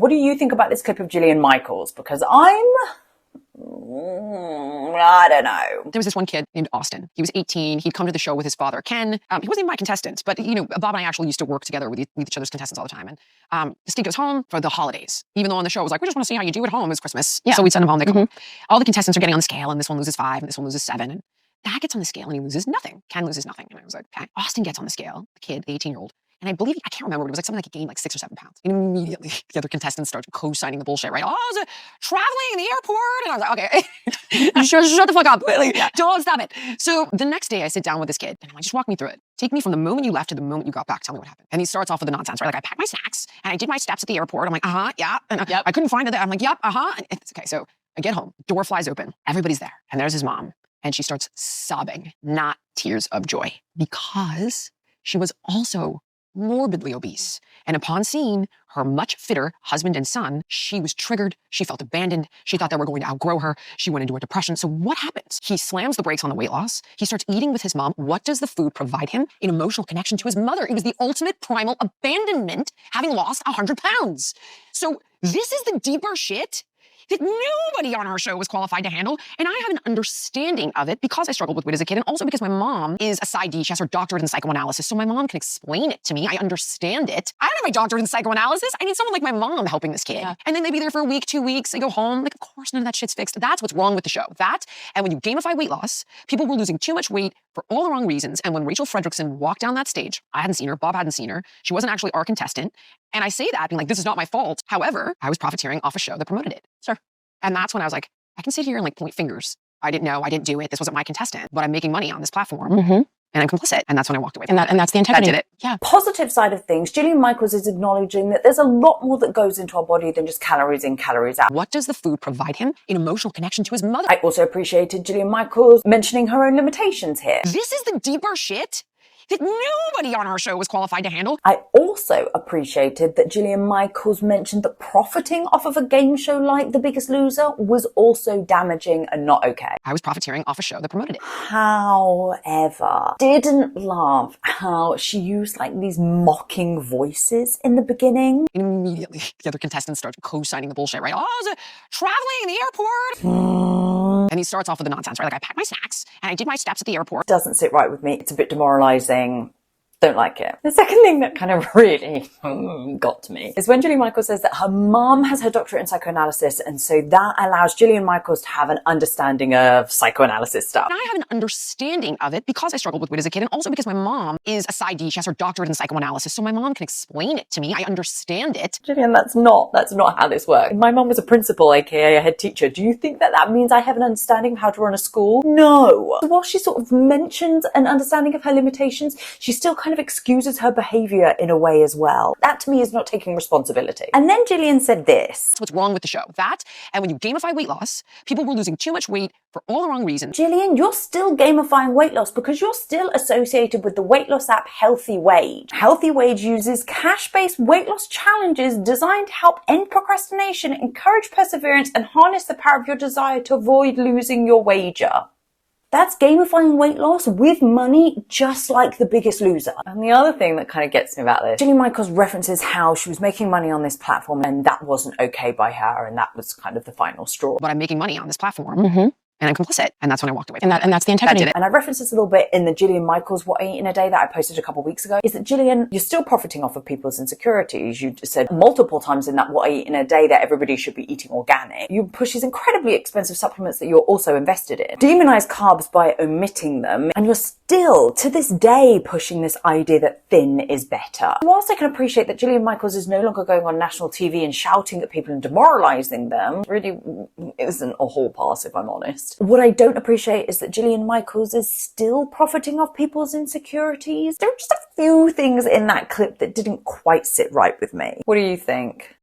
What do you think about this clip of Jillian Michaels? Because I don't know. There was this one kid named Austin. He was 18. He'd come to the show with his father, Ken. He wasn't even my contestant, but Bob and I actually used to work together with each other's contestants all the time. And this kid goes home for the holidays, even though on the show it was like, we just want to see how you do at home. It's Christmas. Yeah. So we'd send him home. They come home. All the contestants are getting on the scale, and this one loses 5, and this one loses 7. And Dad gets on the scale, and he loses nothing. Ken loses nothing. And I was like, okay. Austin gets on the scale, the kid, the 18-year-old. And I believe, I can't remember, but it was like something like he gained like 6 or 7 pounds. And immediately the other contestants start co-signing the bullshit, right? Oh, I was traveling in the airport. And I was like, okay, shut the fuck up. Like, don't stop it. So the next day I sit down with this kid and I'm like, just walk me through it. Take me from the moment you left to the moment you got back. Tell me what happened. And he starts off with the nonsense, right? Like, I packed my snacks and I did my steps at the airport. I'm like, yeah. And I couldn't find it there. I'm like, yep, And it's okay. So I get home, door flies open. Everybody's there. And there's his mom. And she starts sobbing, not tears of joy, because she was also morbidly obese. And upon seeing her much fitter husband and son, she was triggered. She felt abandoned. She thought they were going to outgrow her. She went into a depression. So what happens? He slams the brakes on the weight loss. He starts eating with his mom. What does the food provide him? An emotional connection to his mother. It was the ultimate primal abandonment, having lost 100 pounds. So this is the deeper shit that nobody on our show was qualified to handle. And I have an understanding of it because I struggled with weight as a kid, and also because my mom is a PsyD. She has her doctorate in psychoanalysis, so my mom can explain it to me. I understand it. I don't have my doctorate in psychoanalysis. I need someone like my mom helping this kid. Yeah. And then they be there for a week, 2 weeks, they go home. Like, of course, none of that shit's fixed. That's what's wrong with the show. That, and when you gamify weight loss, people were losing too much weight for all the wrong reasons. And when Rachel Fredrickson walked down that stage, I hadn't seen her, Bob hadn't seen her. She wasn't actually our contestant. And I say that being like, this is not my fault. However, I was profiteering off a show that promoted it. Sure. And that's when I was like, I can sit here and like point fingers. I didn't know, I didn't do it. This wasn't my contestant, but I'm making money on this platform and I'm complicit. And that's when I walked away. And that's the integrity. That did it. Yeah. Positive side of things, Jillian Michaels is acknowledging that there's a lot more that goes into our body than just calories in, calories out. What does the food provide him? An emotional connection to his mother. I also appreciated Jillian Michaels mentioning her own limitations here. This is the deeper shit that nobody on our show was qualified to handle. I also appreciated that Jillian Michaels mentioned that profiting off of a game show like The Biggest Loser was also damaging and not okay. I was profiteering off a show that promoted it. However, didn't love how she used like these mocking voices in the beginning. And immediately the other contestants start co-signing the bullshit, right? Oh, I was traveling in the airport. And he starts off with the nonsense, right? Like, I packed my snacks and I did my steps at the airport. Doesn't sit right with me. It's a bit demoralizing. Don't like it. The second thing that kind of really got to me is when Jillian Michaels says that her mom has her doctorate in psychoanalysis, and so that allows Jillian Michaels to have an understanding of psychoanalysis stuff. And I have an understanding of it because I struggled with weight as a kid, and also because my mom is a PsyD. She has her doctorate in psychoanalysis, so my mom can explain it to me. I understand it. Jillian, that's not how this works. My mom was a principal, aka a head teacher. Do you think that that means I have an understanding of how to run a school? No. So while she sort of mentions an understanding of her limitations, she still kind of excuses her behavior in a way as well. That to me is not taking responsibility. And then Jillian said this. What's wrong with the show? That, and when you gamify weight loss, people were losing too much weight for all the wrong reasons. Jillian, you're still gamifying weight loss because you're still associated with the weight loss app Healthy Wage. Healthy Wage uses cash-based weight loss challenges designed to help end procrastination, encourage perseverance, and harness the power of your desire to avoid losing your wager. That's gamifying weight loss with money, just like The Biggest Loser. And the other thing that kind of gets me about this, Jillian Michaels references how she was making money on this platform and that wasn't okay by her, and that was kind of the final straw. But I'm making money on this platform. And I'm complicit. And that's when I walked away. And that's the integrity. That did it. And I referenced this a little bit in the Jillian Michaels What I Eat in a Day that I posted a couple of weeks ago, is that Jillian, you're still profiting off of people's insecurities. You said multiple times in that What I Eat in a Day that everybody should be eating organic. You push these incredibly expensive supplements that you're also invested in. Demonize carbs by omitting them. And you're still, to this day, pushing this idea that thin is better. Whilst I can appreciate that Jillian Michaels is no longer going on national TV and shouting at people and demoralizing them, really isn't a hall pass if I'm honest. What I don't appreciate is that Jillian Michaels is still profiting off people's insecurities. There are just a few things in that clip that didn't quite sit right with me. What do you think?